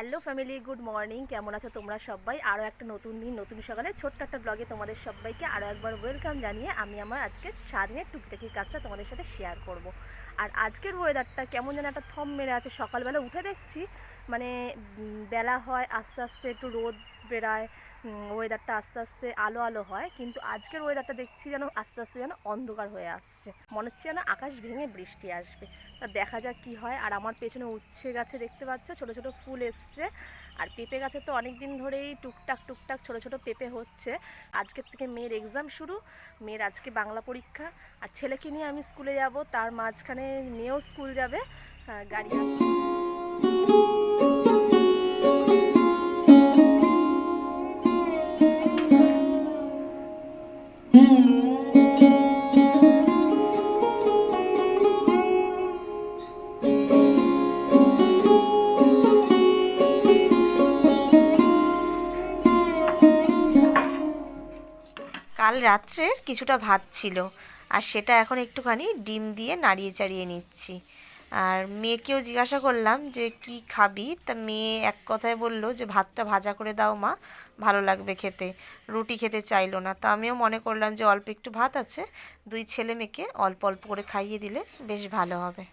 Hello family, good morning. কেমন আছো তোমরা সবাই? আরও একটা নতুন দিন, নতুন সকালে ছোট্ট একটা ব্লগে তোমাদের সবাইকে আরও একবার ওয়েলকাম জানিয়ে আমি আমার আজকের সারাদিনের টুকিটাকি কাজটা তোমাদের সাথে শেয়ার করব। আর আজকের ওয়েদারটা কেমন যেন একটা থম মেরে আছে। সকালবেলা উঠে দেখছি মানে বেলা হয়, আস্তে আস্তে একটু রোদ বেরায়, ওয়েদারটা আস্তে আস্তে আলো আলো হয়, কিন্তু আজকের ওয়েদারটা দেখছি যেন আস্তে আস্তে যেন অন্ধকার হয়ে আসছে। মনে হচ্ছে যেন আকাশ ভেঙে বৃষ্টি আসবে। তা দেখা যাক কি হয়। আর আমার পেছনে উচ্ছে গাছে দেখতে পাচ্ছ ছোট ছোট ফুল এসছে। আর পেঁপে গাছে তো অনেক দিন ধরেই টুকটাক টুকটাক ছোট ছোট পেঁপে হচ্ছে। আজকের থেকে মেয়ের এক্সাম শুরু, মেয়ের আজকে বাংলা পরীক্ষা। আর ছেলেকে নিয়ে আমি স্কুলে যাব, তার মাঝখানে মেয়েও স্কুল যাবে। গাড়ি কাল রাত্রের কিছুটা ভাত ছিল, আর সেটা এখন একটুখানি ডিম দিয়ে নাড়িয়ে চাড়িয়ে নিচ্ছি। আর মেয়েকেও জিজ্ঞাসা করলাম যে কি খাবি, তা মেয়ে এক কথায় বলল যে ভাতটা ভাজা করে দাও মা, ভালো লাগবে খেতে, রুটি খেতে চাইলো না। তা আমিও মনে করলাম যে অল্প একটু ভাত আছে, দুই ছেলে মেয়েকে অল্প অল্প করে খাইয়ে দিলে বেশ ভালো হবে।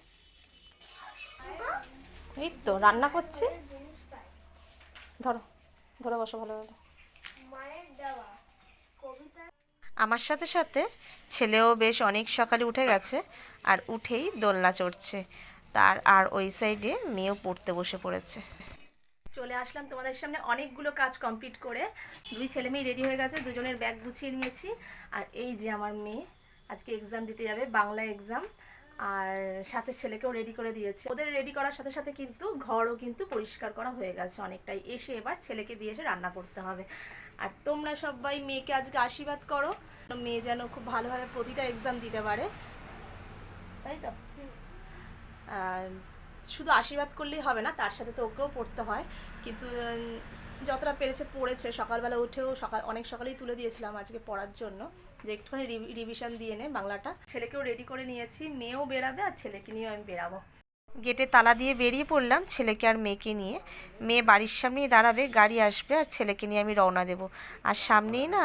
এই তো রান্না করছি, ধরো ধরো বসো ভালোভাবে। আমার সাথে সাথে ছেলেও বেশ অনেক সকালে উঠে গেছে, আর উঠেই দোলনা চড়ছে। আর ওই সাইডে মেয়েও পড়তে বসে পড়েছে। চলে আসলাম তোমাদের সামনে অনেকগুলো কাজ কমপ্লিট করে। দুই ছেলে মেয়ে রেডি হয়ে গেছে, দুজনের ব্যাগ গুছিয়ে নিয়েছি। আর এই যে আমার মেয়ে আজকে এক্সাম দিতে যাবে, বাংলা এক্সাম। আর সাথে ছেলেকেও রেডি করে দিয়েছে। ওদের রেডি করার সাথে সাথে কিন্তু ঘরও কিন্তু পরিষ্কার করা হয়ে গেছে অনেকটাই। এসে এবার ছেলেকে দিয়ে এসে রান্না করতে হবে। আর তোমরা সবাই মেয়েকে আজকে আশীর্বাদ করো, মেয়ে যেন খুব ভালোভাবে প্রতিটা এক্সাম দিতে পারে, তাই তো? শুধু আশীর্বাদ করলেই হবে না, তার সাথে তো ওকেও পড়তে হয়। কিন্তু যতটা পেরেছে পড়েছে। সকালবেলা উঠেও অনেক সকালেই তুলে দিয়েছিলাম আজকে পড়ার জন্য, যে একটুখানি রিভিশন দিয়ে নে বাংলাটা। ছেলেকেও রেডি করে নিয়েছি, মেয়েও বেরাবে আর ছেলেকে নিয়েও আমি বেরাবো। গেটে তালা দিয়ে বেরিয়ে পড়লাম ছেলেকে আর মেয়েকে নিয়ে। মেয়ে বাড়ির সামনেই দাঁড়াবে, গাড়ি আসবে, আর ছেলেকে নিয়ে আমি রওনা দেব। আর সামনেই না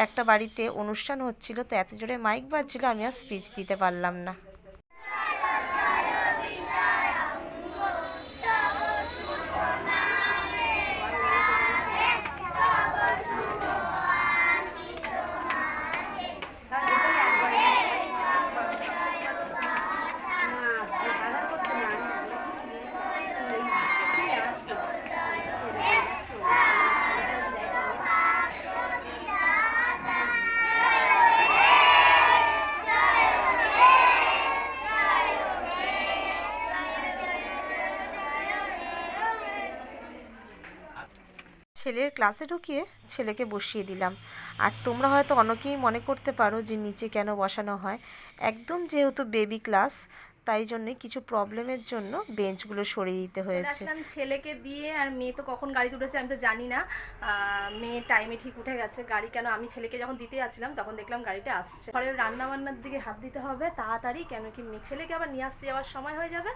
একটা বাড়িতে অনুষ্ঠান হচ্ছিল, তো এত জোরে মাইক বাজছিল আমি আর স্পিচ দিতে পারলাম না। ছেলের ক্লাসে ঢুকিয়ে ছেলেকে বসিয়ে দিলাম। আর তোমরা হয়তো অনেকেই মনে করতে পারো যে নিচে কেন বসানো হয়। একদম যেহেতু বেবি ক্লাস, তাই জন্যই কিছু প্রবলেমের জন্য বেঞ্চগুলো সরিয়ে দিতে হয়েছে। আসলাম ছেলেকে দিয়ে। আর মেয়ে তো কখন গাড়ি তুলেছে আমি তো জানি না। মেয়ে টাইমে ঠিক উঠে গেছে। গাড়ি কেন, আমি ছেলেকে যখন দিতে যাচ্ছিলাম তখন দেখলাম গাড়িটা আসছে। ঘরের রান্না বান্নার দিকে হাত দিতে হবে তাড়াতাড়ি, কেন কি ছেলেকে আবার নিয়ে আসতে যাওয়ার সময় হয়ে যাবে।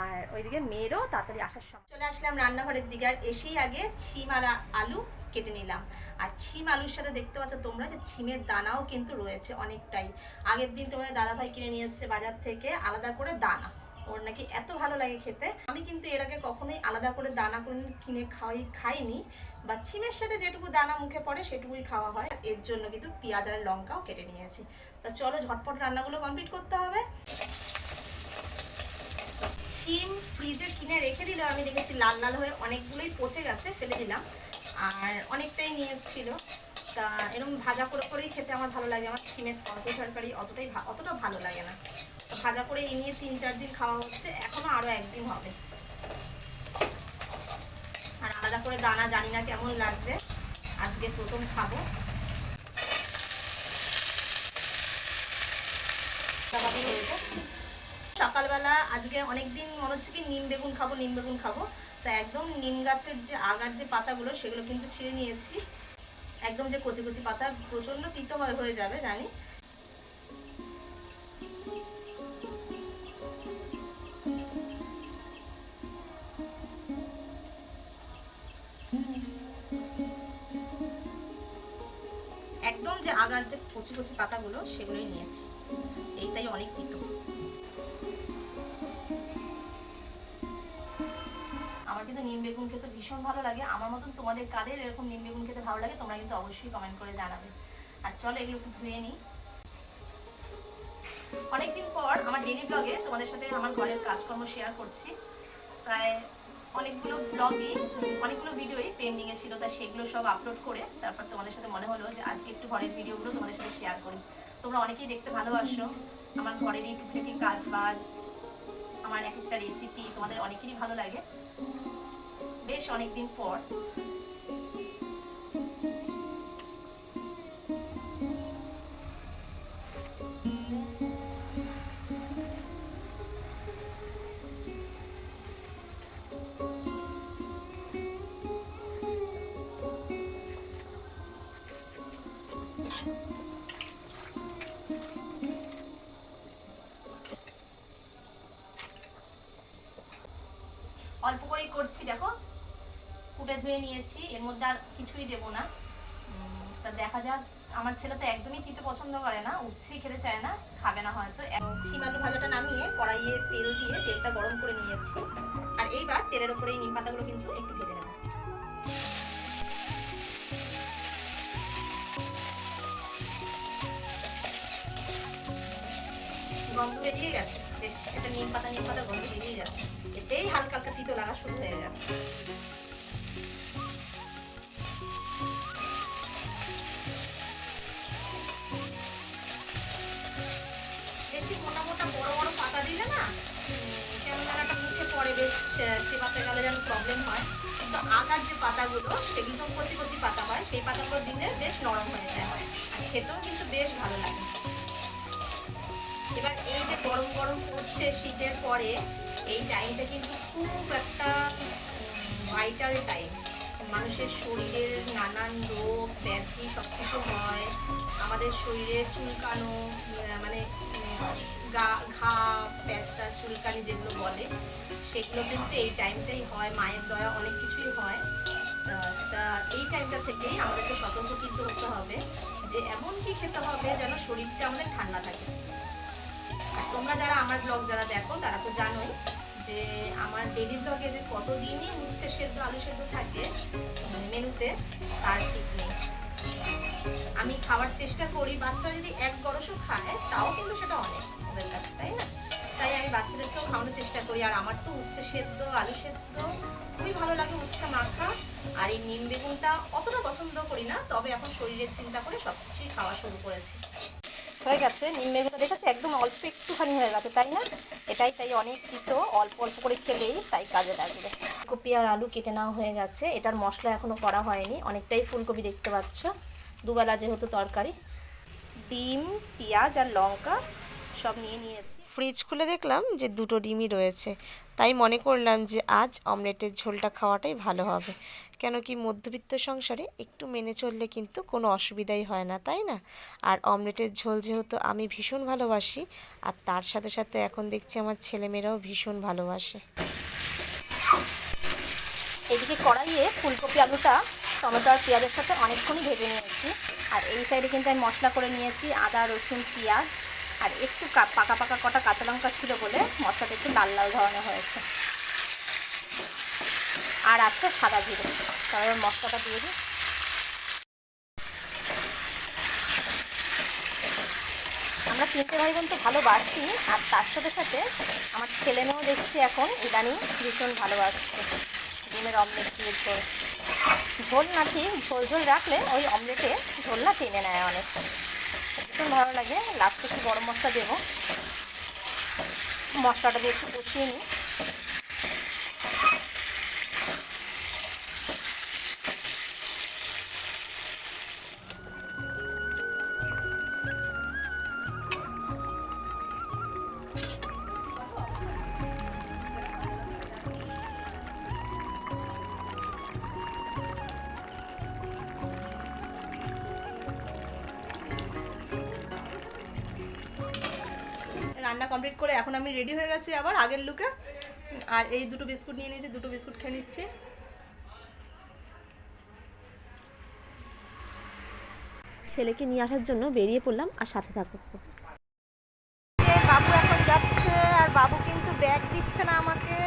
আর ওইদিকে মেয়েরও তাড়াতাড়ি আসার সময়। চলে আসলাম রান্নাঘরের দিকে। আর এসেই আগে ছিম আর আলু কেটে নিলাম। আর ছিম আলুর সাথে দেখতে পাচ্ছ তোমরা যে ছিমের দানাও কিন্তু রয়েছে অনেকটাই। আগের দিন তোমাদের দাদাভাই কিনে নিয়ে এসছে বাজার থেকে আলাদা করে দানা, ওর নাকি এত ভালো লাগে খেতে। আমি কিন্তু এর আগে কখনোই আলাদা করে দানা করে কিনে খাইনি, বা ছিমের সাথে যেটুকু দানা মুখে পড়ে সেটুকুই খাওয়া হয়। এর জন্য কিন্তু পেঁয়াজ আর লঙ্কাও কেটে নিয়েছি। তা চলো ঝটপট রান্নাগুলো কমপ্লিট করতে হবে। ছিম ফ্রিজে কিনে রেখে দিলাম, আমি দেখেছি লাল লাল হয়ে অনেকগুলোই পচে গেছে, ফেলে দিলাম। আর অনেকটাই নিয়ে এসেছিল। তা এরকম ভাজা করে করেই খেতে আমার ভালো লাগে। আমার ছিমের তরকারি অতটা ভালো লাগে না। তো ভাজা করে এই নিয়ে 3-4 দিন খাওয়া হচ্ছে, এখনো আরও একদিন হবে। আর আলাদা করে দানা জানি না কেমন লাগবে, আজকে প্রথম খাবো। সকালবেলা আজকে অনেকদিন মনে হচ্ছে কি নিম বেগুন খাবো। তা একদম নিম গাছের যে আগার যে পাতাগুলো সেগুলো কিন্তু ছিঁড়ে নিয়েছি। একদম যে কচি কচি পাতা, প্রচন্ড তিতো হয়ে যাবে জানি। লাগার যে কচি কচি পাতাগুলো সেগুলোই নিয়েছি, এইটাই অনেক তিতো। আমার কিন্তু নিম বেগুন খেতে ভীষণ ভালো লাগে। আমার মতন তোমাদের কাদের এরকম নিম বেগুন খেতে ভালো লাগে তোমরা কিন্তু অবশ্যই কমেন্ট করে জানাবে। আর চলো এগুলো একটু ধুয়ে নিই। অনেকদিন পর আমার ডেইলি ব্লগে তোমাদের সাথে আমার ঘরের কাজকর্ম শেয়ার করছি। প্রায় অনেকগুলো ভিডিওই পেন্ডিংয়ে ছিল, তাই সেগুলো সব আপলোড করে তারপর তোমাদের সাথে মনে হলো যে আজকে একটু ঘরের ভিডিওগুলো তোমাদের সাথে শেয়ার করি। তোমরা অনেকেই দেখতে ভালোবাসো আমার ঘরের এই টুকটাকি কাজ বাজ, আমার এক একটা রেসিপি তোমাদের অনেকেরই ভালো লাগে। বেশ অনেকদিন পর অল্প করেই করছি, দেখো কুটে ধুয়ে নিয়েছি, এর মধ্যে আর কিছুই দেবো না। তা দেখা যাক, আমার ছেলে তো একদমই তিতে পছন্দ করে না, উচ্ছেই খেতে চায় না, খাবে না হয়তো। শিম আলু ভাজাটা নামিয়ে কড়াইয়ে তেল দিয়ে তেলটা গরম করে নিয়েছি, আর এইবার তেলের উপরে এই নিম পাতাগুলো কিন্তু একটু ভেজে নেব। গন্ধ বেরিয়ে গেছে, বেশ এটা নিম পাতা গন্ধ বেরিয়ে যাচ্ছে, এতেই হালকা হালকা তিতো লাগা শুরু হয়ে যাচ্ছে। বেশি মোটা মোটা বড় বড় পাতা দিলে না কেমন যেন একটা মুখে পড়ে, বেশ চেবাতে গেলে যেন প্রবলেম হয়। কিন্তু আগার যে পাতাগুলো সেগুলো তো কচি কচি পাতা হয়, সেই পাতাগুলো দিলে বেশ নরম হয়ে যায় হয়, আর খেতেও কিন্তু বেশ ভালো লাগে। এবার এই যে গরম গরম পড়ছে শীতের পরে, এই টাইমটা কিন্তু খুব একটা ভাইটাল টাইম। মানুষের শরীরের নানান রোগ ব্যাধি সব কিছু হয়, আমাদের শরীরে চুলকানো মানে ঘা প্যাঁচটা চুলকানি যেগুলো বলে সেগুলো কিন্তু এই টাইমটাই হয়। মায়ের দয়া অনেক কিছুই হয়। তা এই টাইমটা থেকেই আমাদেরকে সতর্ক কিন্তু হতে হবে যে এমন কি খেতে হবে যেন শরীরটা আমাদের ঠান্ডা থাকে। আর তোমরা যারা আমার ব্লগ যারা দেখো তারা তো জানোই যে আমার ডেলি ব্লগে যে কতদিনই উচ্ছে সেদ্ধ আলু সেদ্ধ থাকে মেনুতে, তার ঠিক নেই। আমি খাওয়ার চেষ্টা করি, বাচ্চারা যদি এক গরসও খায় তাও কিন্তু সেটা অনেক ওদের কাছে, তাই না? তাই আমি বাচ্চাদেরকেও খাওয়ানোর চেষ্টা করি। আর আমার তো উচ্ছে সেদ্ধ আলু সেদ্ধ খুবই ভালো লাগে, উচ্ছে মাখা। আর এই নিম বেগুনটা অতটা পছন্দ করি না, তবে এখন শরীরের চিন্তা করে সব কিছুই খাওয়া শুরু করেছি। হয়ে গেছে নিম বেগুনটা, দেখেছো একদম অল্প একটুখানি হয়ে গেছে, তাই না? তাই অনেক তিতো, অল্প অল্প করে খেলেই তাই কাজে লাগবে। ফুলকপি আর আলু কেটে নেওয়া হয়ে গেছে, এটার মশলা এখনও করা হয়নি। অনেকটাই ফুলকপি দেখতে পাচ্ছ, দুবেলা যেহেতু তরকারি। ডিম পেঁয়াজ আর লঙ্কা সব নিয়ে নিয়েছি। ফ্রিজ খুলে দেখলাম যে 2টো ডিমই রয়েছে, তাই মনে করলাম যে আজ অমলেটের ঝোলটা খাওয়াটাই ভালো হবে। কেন কি মধ্যবিত্ত সংসারে একটু মেনে চললে কিন্তু কোনো অসুবিধাই হয় না, তাই না? আর অমলেটের ঝোল যেহেতু আমি ভীষণ ভালোবাসি, আর তার সাথে সাথে এখন দেখছি আমার ছেলেমেয়েরাও ভীষণ ভালোবাসে। এদিকে কড়াইয়ে ফুলকপি আলুটা টমেটো আর পেঁয়াজের সাথে অনেকক্ষণই ভেজে নিয়েছি। আর এই সাইডে কিন্তু আমি মশলা করে নিয়েছি আদা রসুন পেঁয়াজ, আর একটু পাকা পাকা কটা কাঁচা লঙ্কা ছিল বলে মশলাটা একটু লাল লাল ধরনের হয়েছে। আর আছে সাদা জিরে, তারপর মশলাটা দিয়ে দিই। আমরা 3টে ভাই বোন তো ভালোবাসি, আর তার সাথে সাথে আমার ছেলে মেয়েও দেখছি এখন ইদানিং ভীষণ ভালোবাসছে ডিমের অমলেট দিয়ে ঝোল। ঝোল না ঠিক ঝোল ঝোল রাখলে ওই অমলেটে ঝোল না টেনে নেয় অনেক, ভীষণ ভালো লাগে। লাস্টে একটু গরম মশলা দেবো, মশলাটা দিয়ে একটু কষিয়ে নিই। রান্না কমপ্লিট করে এখন আমি রেডি হয়ে গেছি আবার আগের লুকে। আর এই 2টো বিস্কুট নিয়ে নিয়েছি, 2টো বিস্কুট খেয়ে নিচ্ছি। ছেলেকে নিয়ে আসার জন্য বেরিয়ে পড়লাম, আর সাথে থাকো। বাবু এখন যাচ্ছে, আর বাবু কিন্তু ব্যাগ দিচ্ছে না আমাকে,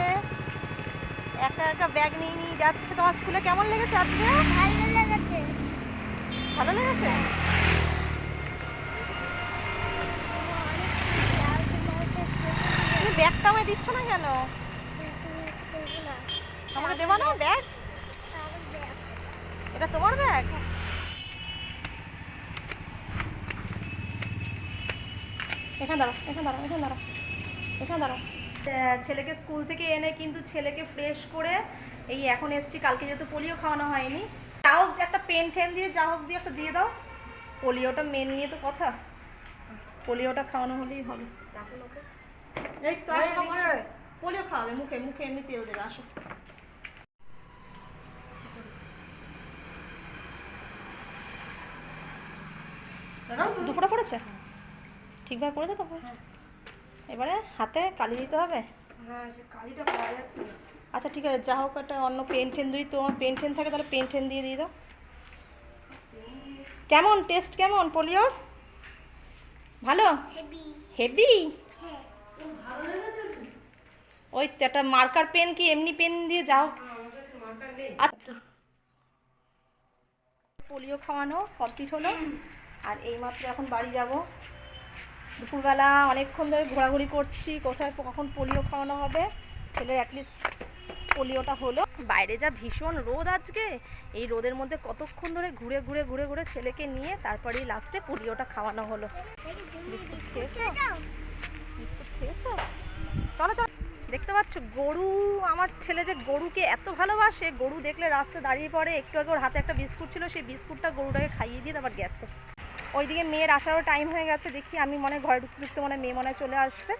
একা একা ব্যাগ নিয়ে নিয়ে যাচ্ছে। তোমার স্কুলে কেমন লেগেছে আজকে? ভালো লেগেছে। ভালো লেগেছে? তুমি ব্যাগটা আমায় দিচ্ছ না কেন? আমাকে দেবা না ব্যাগ? এটা তোমার ব্যাগ? এখানে দাঁড়াও, এখানে দাঁড়াও, এখানে দাঁড়াও, এখানে দাঁড়াও। ছেলেকে স্কুল থেকে এনে কিন্তু ছেলেকে ফ্রেশ করে এই এখন এসছি। কালকে যেহেতু পোলিও খাওয়ানো হয়নি, যা হোক একটা পেন ঠেন দিয়ে যা হোক দিয়ে একটা দিয়ে দাও। পোলিওটা মেন নিয়ে তো কথা, পোলিওটা খাওয়ানো হলেই হবে। এই তো আসো, আসো। পোলিও খাওয়াবে, মুখে মুখে এমনি তেল দেবে, আসো। দুপুরটা পড়েছে? ঠিকভাবে পড়েছে তো? এবারে হাতে কালি দিতে হবে। আচ্ছা ঠিক আছে, যা হোক একটা অন্য পেন টেন যদি তোমার পেন টেন থাকে তাহলে পেন টেন দিয়ে দিয়ে দাও। কেমন টেস্ট, কেমন পোলিওর? ভালো? হেভি? ওই তো একটা মার্কার পেন কি এমনি পেন দিয়ে যাও। আচ্ছা, পোলিও খাওয়ানো কমপ্লিট হলো, আর এইমাত্র এখন বাড়ি যাব। দুপুরবেলা অনেকক্ষণ ধরে ঘোরাঘুরি করছি, কোথায় কখন পোলিও খাওয়ানো হবে। ছেলের অ্যাটলিস্ট পোলিওটা হলো। বাইরে যা ভীষণ রোদ আজকে, এই রোদের মধ্যে কতক্ষণ ধরে ঘুরে ঘুরে ঘুরে ঘুরে ছেলেকে নিয়ে তারপরেই লাস্টে পোলিওটা খাওয়ানো হলো। বিস্কুট খেয়েছো? বিস্কুট খেয়েছো? চলো চলো। দেখতে পাচ্ছ গরু, আমার ছেলে যে গরুকে এত ভালোবাসে, গরু দেখলে রাস্তায় দাঁড়িয়ে পড়ে। একটু আগে ওর হাতে একটা বিস্কুট ছিল, সেই বিস্কুটটা গরুটাকে খাইয়ে দিয়ে তারপর গেছে। ওইদিকে মেয়ের আসারও টাইম হয়ে গেছে, দেখি আমি মনে হয় ঘরে ঢুকতে ঢুকতে মনে হয় মেয়ে মনে হয় চলে আসবে।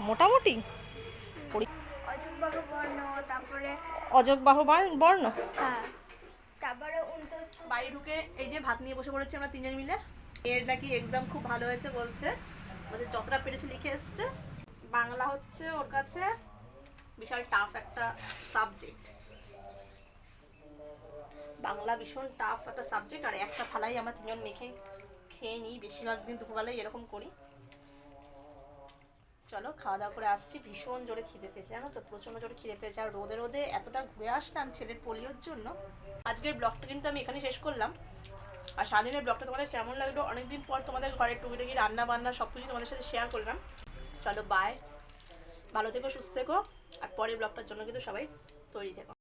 মোটামুটি অযোগবাহু বর্ণ, তারপরে অযোগবাহু বর্ণ। হ্যাঁ, তারপরে বাড়ি ঢুকে এই যে ভাত নিয়ে বসে পড়েছি আমরা তিনজন মিলে। এর নাকি এক্সাম খুব ভালো হয়েছে বলছে, যতটা পেরেছে লিখে এসছে। বাংলা হচ্ছে ওর কাছে বিশাল টাফ একটা সাবজেক্ট, বাংলা ভীষণ টাফ একটা সাবজেক্ট। আর একটা থালাই আমরা তিনজন মেখে খেয়ে নিই, বেশিরভাগ দিন দুপুরবেলায় এরকম করি। চলো খাওয়া দাওয়া করে আসছি, ভীষণ জোরে খিদে পেয়েছে জানো তো, প্রচণ্ড জোরে খিদে পেয়েছে। আর রোদে রোদে এতটা ঘুরে আসলাম ছেলের পোলিওর জন্য। আজকের ব্লগটা কিন্তু আমি এখানে শেষ করলাম। আর সারাদিনের ব্লগটা তোমাদের কেমন লাগলো, অনেকদিন পর তোমাদের ঘরে টুকিটাকি রান্না বান্না সব কিছু তোমাদের সাথে শেয়ার করলাম। চলো বাই, ভালো থেকো, সুস্থ থেকো, আর পরের ব্লগটার জন্য কিন্তু সবাই তৈরি থেকো।